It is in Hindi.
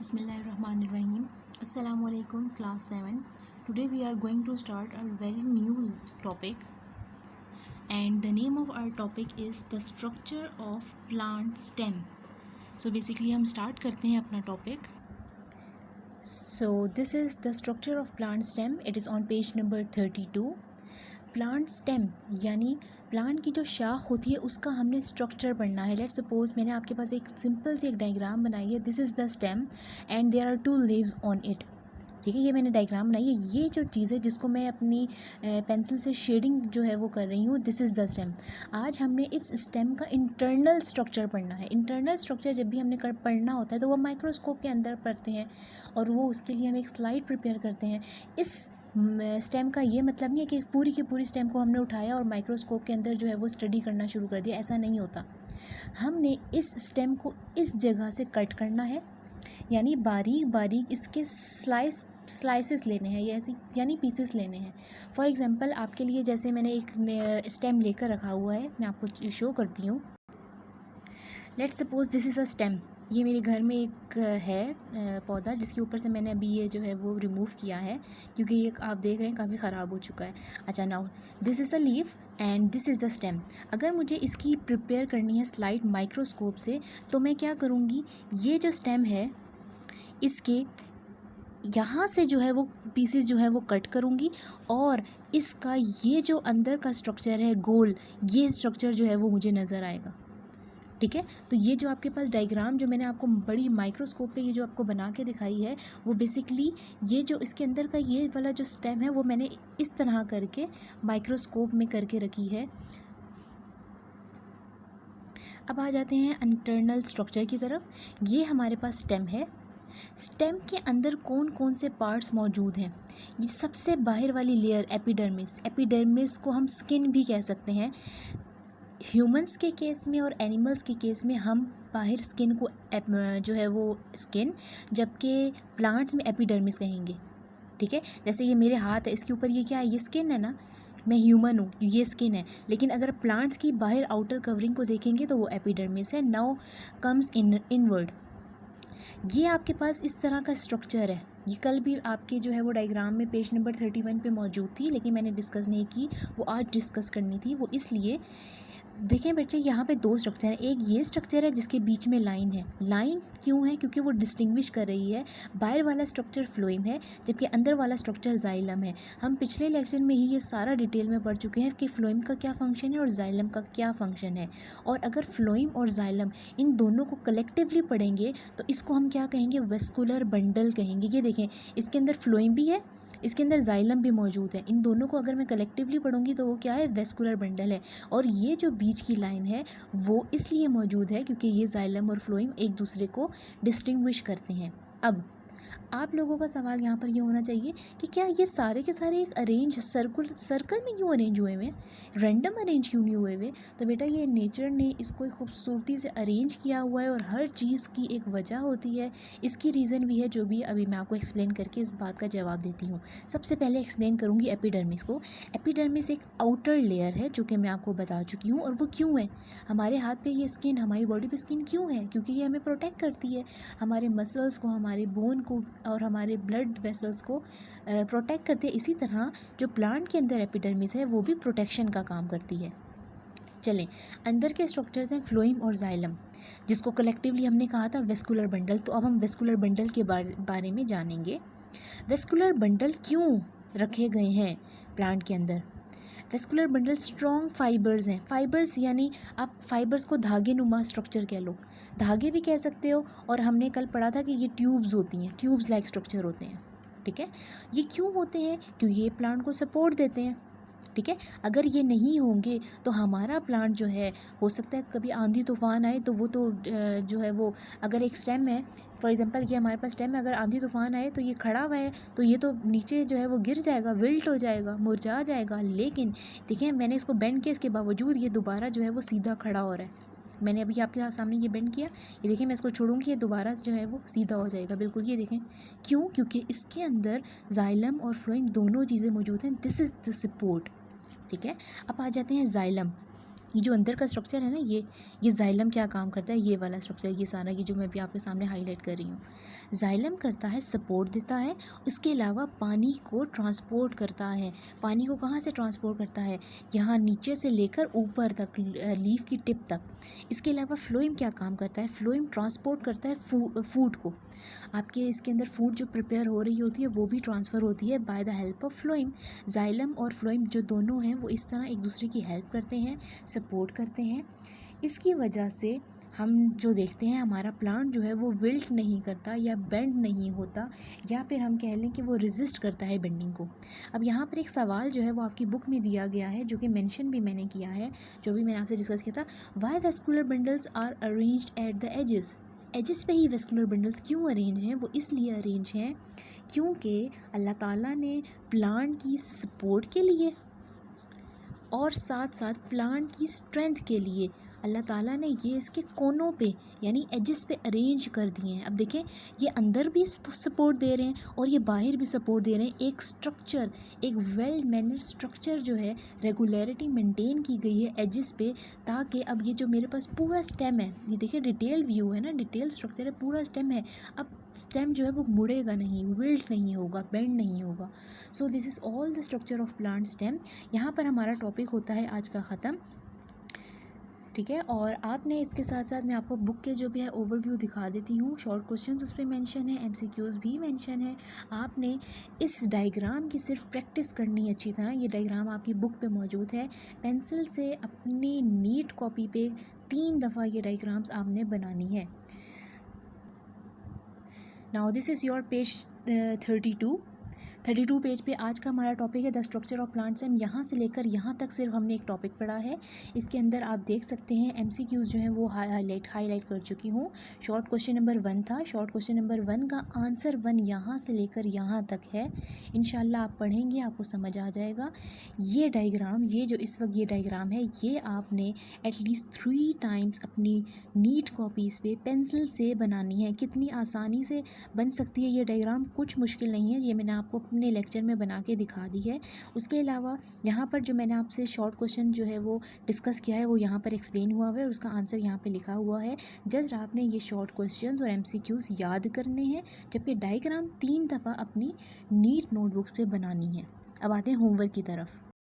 Bismillahirrahmanirrahim. Assalamu alaikum, class 7. Today we are going to start a very new topic, and the name of our topic is the structure of plant stem. So basically हम start करते हैं अपना topic. So this is the structure of plant stem. It is on page number 32. Plant stem यानी प्लांट की जो शाख होती है उसका हमने स्ट्रक्चर पढ़ना है. लेट्स सपोज मैंने आपके पास एक सिंपल सी एक डायग्राम बनाई है. This is the stem and there are 2 leaves on it. ठीक है, ये मैंने डायग्राम बनाई है. ये जो चीज़ है जिसको मैं अपनी पेंसिल से शेडिंग जो है वो कर रही हूँ, दिस इज़ द स्टेम. आज हमने इस स्टेम का इंटरनल स्ट्रक्चर पढ़ना है. इंटरनल स्ट्रक्चर जब भी हमने पढ़ना होता है तो वो माइक्रोस्कोप के अंदर पढ़ते हैं और वो उसके लिए हम एक स्लाइड प्रिपेयर करते हैं. इस स्टेम का ये मतलब नहीं है कि पूरी की पूरी स्टेम को हमने उठाया और माइक्रोस्कोप के अंदर जो है वो स्टडी करना शुरू कर दिया. ऐसा नहीं होता. हमने इस स्टेम को इस जगह से कट करना है, यानी बारीक बारीक इसके स्लाइसेस लेने हैं, या ऐसी यानी पीसेस लेने हैं. फॉर एग्जांपल आपके लिए जैसे मैंने एक स्टेम लेकर रखा हुआ है, मैं आपको शो करती हूँ. Let's suppose this is a stem. ये मेरे घर में एक है पौधा जिसके ऊपर से मैंने अभी ये जो है वो रिमूव किया है क्योंकि ये आप देख रहे हैं काफ़ी ख़राब हो चुका है. अच्छा, now this is a leaf and this is the stem. अगर मुझे इसकी प्रिपेयर करनी है स्लाइड माइक्रोस्कोप से तो मैं क्या करूँगी, ये जो स्टेम है इसके यहाँ से जो है वो पीसेस जो है वो कट करूँगी और इसका ये जो अंदर का स्ट्रक्चर है गोल, ये स्ट्रक्चर जो है वो मुझे नज़र आएगा. ठीक है, तो ये जो आपके पास डायग्राम जो मैंने आपको बड़ी माइक्रोस्कोप पे ये जो आपको बना के दिखाई है वो बेसिकली ये जो इसके अंदर का ये वाला जो स्टेम है वो मैंने इस तरह करके माइक्रोस्कोप में करके रखी है. अब आ जाते हैं इंटरनल स्ट्रक्चर की तरफ. ये हमारे पास स्टेम है. स्टेम के अंदर कौन कौन से पार्ट्स मौजूद हैं. ये सबसे बाहर वाली लेयर एपिडर्मिस. एपिडर्मिस को हम स्किन भी कह सकते हैं. ह्यूमंस के केस में और एनिमल्स के केस में हम बाहर स्किन को जो है वो स्किन, जबकि प्लांट्स में एपिडर्मिस कहेंगे. ठीक है, जैसे ये मेरे हाथ है, इसके ऊपर ये क्या है, ये स्किन है ना, मैं ह्यूमन हूँ, ये स्किन है. लेकिन अगर प्लांट्स की बाहर आउटर कवरिंग को देखेंगे तो वो एपिडर्मिस है. Now comes inward. ये आपके पास इस तरह का स्ट्रक्चर है. ये कल भी आपके जो है वो डायग्राम में पेज नंबर 31 पे मौजूद थी, लेकिन मैंने डिस्कस नहीं की, वो आज डिस्कस करनी थी. वो इसलिए देखें बच्चे, यहाँ पे 2 स्ट्रक्चर हैं. एक ये स्ट्रक्चर है जिसके बीच में लाइन है. लाइन क्यों है, क्योंकि वो डिस्टिंग्विश कर रही है. बाहर वाला स्ट्रक्चर फ्लोएम है जबकि अंदर वाला स्ट्रक्चर जाइलम है. हम पिछले लेक्चर में ही ये सारा डिटेल में पढ़ चुके हैं कि फ्लोएम का क्या फंक्शन है और जाइलम का क्या फंक्शन है. और अगर फ्लोएम और जाइलम इन दोनों को कलेक्टिवली पढ़ेंगे तो इसको हम क्या कहेंगे, वेस्कुलर बंडल कहेंगे. ये देखें, इसके अंदर फ्लोएम भी है, इसके अंदर जाइलम भी मौजूद है. इन दोनों को अगर मैं कलेक्टिवली पढ़ूंगी तो वो क्या है, वेस्कुलर बंडल है. और ये जो बीच की लाइन है वो इसलिए मौजूद है क्योंकि ये जाइलम और फ्लोएम एक दूसरे को डिस्टिंग्विश करते हैं. अब आप लोगों का सवाल यहाँ पर ये होना चाहिए कि क्या ये सारे के सारे एक अरेंज सर्कल में क्यों अरेंज हुए हुए, रैंडम अरेंज क्यों नहीं हुए हुए. तो बेटा ये नेचर ने इसको खूबसूरती से अरेंज किया हुआ है और हर चीज़ की एक वजह होती है. इसकी रीज़न भी है जो भी अभी मैं आपको एक्सप्लेन करके इस बात का जवाब देती हूँ. सबसे पहले एक्सप्लेन करूँगी एपिडर्मिस को. एपिडर्मिस एक आउटर लेयर है जो कि मैं आपको बता चुकी हूँ. और वो क्यों है, हमारे हाथ पे ये स्किन, हमारी बॉडी पे स्किन क्यों है, क्योंकि ये हमें प्रोटेक्ट करती है. हमारे मसल्स को, हमारे बोन को और हमारे ब्लड वेसल्स को प्रोटेक्ट करती है. इसी तरह जो प्लांट के अंदर एपिडर्मिस है वो भी प्रोटेक्शन का काम करती है. चलें, अंदर के स्ट्रक्चर्स हैं फ्लोएम और जाइलम, जिसको कलेक्टिवली हमने कहा था वेस्कुलर बंडल. तो अब हम वेस्कुलर बंडल के बारे में जानेंगे. वेस्कुलर बंडल क्यों रखे गए हैं प्लांट के अंदर. वेस्कुलर बंडल स्ट्रॉन्ग फाइबर्स हैं. फाइबर्स यानी आप फाइबर्स को धागे नुमा स्ट्रक्चर कह लो, धागे भी कह सकते हो. और हमने कल पढ़ा था कि ये ट्यूब्स होती हैं, ट्यूब्स लाइक स्ट्रक्चर होते हैं. ठीक है, ये क्यों होते हैं, क्योंकि ये प्लांट को सपोर्ट देते हैं. ठीक है, अगर ये नहीं होंगे तो हमारा प्लांट जो है, हो सकता है कभी आंधी तूफान आए तो वो तो जो है वो, अगर एक स्टेम है फॉर एग्जांपल कि हमारे पास स्टेम है, अगर आंधी तूफान आए तो ये खड़ा हुआ है तो ये तो नीचे जो है वो गिर जाएगा, विल्ट हो जाएगा, मुरझा जाएगा. लेकिन देखिए मैंने इसको बेंड किया, इसके बावजूद ये दोबारा जो है वो सीधा खड़ा हो रहा है. मैंने अभी आपके सामने ये बेंड किया, ये देखिए मैं इसको छोड़ूंगी, ये दोबारा जो है वो सीधा हो जाएगा बिल्कुल. ये देखें क्यों, क्योंकि इसके अंदर जाइलम और फ्लोएम दोनों चीज़ें मौजूद हैं. This is the support. ठीक है, अब आ जाते हैं जाइलम. ये जो अंदर का स्ट्रक्चर है ना, ये जाइलम क्या काम करता है, ये वाला स्ट्रक्चर, ये सारा ये जो मैं अभी आपके सामने हाईलाइट कर रही हूँ। जाइलम करता है सपोर्ट देता है, इसके अलावा पानी को ट्रांसपोर्ट करता है। पानी को कहाँ से ट्रांसपोर्ट करता है, यहाँ नीचे से लेकर ऊपर तक, लीफ की टिप तक। इसके अलावा फ्लोएम क्या काम करता है, फ्लोएम ट्रांसपोर्ट करता है फूड को। आपके इसके अंदर फूड जो प्रिपेयर हो रही होती है वो भी ट्रांसफ़र होती है by the help of phloem. Xylem और फ्लोएम जो दोनों हैं वो इस तरह एक दूसरे की हेल्प करते हैं, सपोर्ट करते हैं। इसकी वजह से हम जो देखते हैं हमारा प्लांट जो है वो विल्ट नहीं करता या बेंड नहीं होता, या फिर हम कह लें कि वो रेजिस्ट करता है बेंडिंग को। अब यहाँ पर एक सवाल जो है वो आपकी बुक में दिया गया है, जो कि मेंशन भी मैंने किया है, जो भी मैंने आपसे डिस्कस किया था। Why vascular bundles are arranged at the edges. Edges पे ही वेस्कुलर बंडल्स क्यों अरेंज हैं, वो इसलिए अरेंज हैं क्योंकि अल्लाह ताला ने प्लांट की सपोर्ट के लिए और साथ साथ प्लांट की स्ट्रेंथ के लिए अल्लाह ताला ने ये इसके कोनों पे यानी एजेस पे अरेंज कर दिए हैं। अब देखें, ये अंदर भी सपोर्ट दे रहे हैं और ये बाहर भी सपोर्ट दे रहे हैं। एक स्ट्रक्चर, एक वेल मैनर स्ट्रक्चर जो है, रेगुलरिटी मेंटेन की गई है एजेस पे, ताकि अब ये जो मेरे पास पूरा स्टेम है, ये देखिए डिटेल व्यू है ना, डिटेल स्ट्रक्चर है, पूरा स्टेम है। अब स्टेम जो है वो मुड़ेगा नहीं, विल्ट नहीं होगा, बेंड नहीं होगा। So this is all the structure of plant stem. यहाँ पर हमारा टॉपिक होता है आज का ख़त्म, ठीक है। और आपने इसके साथ साथ मैं आपको बुक के जो भी है ओवरव्यू दिखा देती हूँ। शॉर्ट क्वेश्चंस उस पर मेंशन है, एमसीक्यूज़ भी मेंशन है। आपने इस डायग्राम की सिर्फ प्रैक्टिस करनी है अच्छी तरह। ये डायग्राम आपकी बुक पे मौजूद है। पेंसिल से अपनी नीट कॉपी पे 3 दफ़ा ये डायग्राम्स आपने बनानी है। Now this is your page 32 page पे आज का हमारा टॉपिक है the structure of plant stem. यहाँ से लेकर यहाँ तक सिर्फ हमने एक टॉपिक पढ़ा है। इसके अंदर आप देख सकते हैं एमसीक्यूज़ जो हैं वो हाईलाइट कर चुकी हूँ। शॉर्ट क्वेश्चन नंबर 1 था। शॉर्ट क्वेश्चन नंबर 1 का आंसर 1 यहाँ से लेकर यहाँ तक है। इंशाल्लाह आप पढ़ेंगे आपको समझ आ जाएगा। ये डायग्राम, ये जो इस वक्त ये डायग्राम है, ये आपने एटलीस्ट 3 टाइम्स अपनी नीट कॉपीज़ पे पेंसिल से बनानी है। कितनी आसानी से बन सकती है ये डायग्राम, कुछ मुश्किल नहीं है। ये मैंने आपको अपने लेक्चर में बना के दिखा दी है। उसके अलावा यहाँ पर जो मैंने आपसे शॉर्ट क्वेश्चन जो है वो डिस्कस किया है वो यहाँ पर एक्सप्लेन हुआ है और उसका आंसर यहाँ पे लिखा हुआ है। जस्ट आपने ये शॉर्ट क्वेश्चंस और एमसीक्यूज़ याद करने हैं, जबकि डायग्राम 3 दफ़ा अपनी नीट नोटबुक्स पे बनानी है। अब आते हैं होमवर्क की तरफ।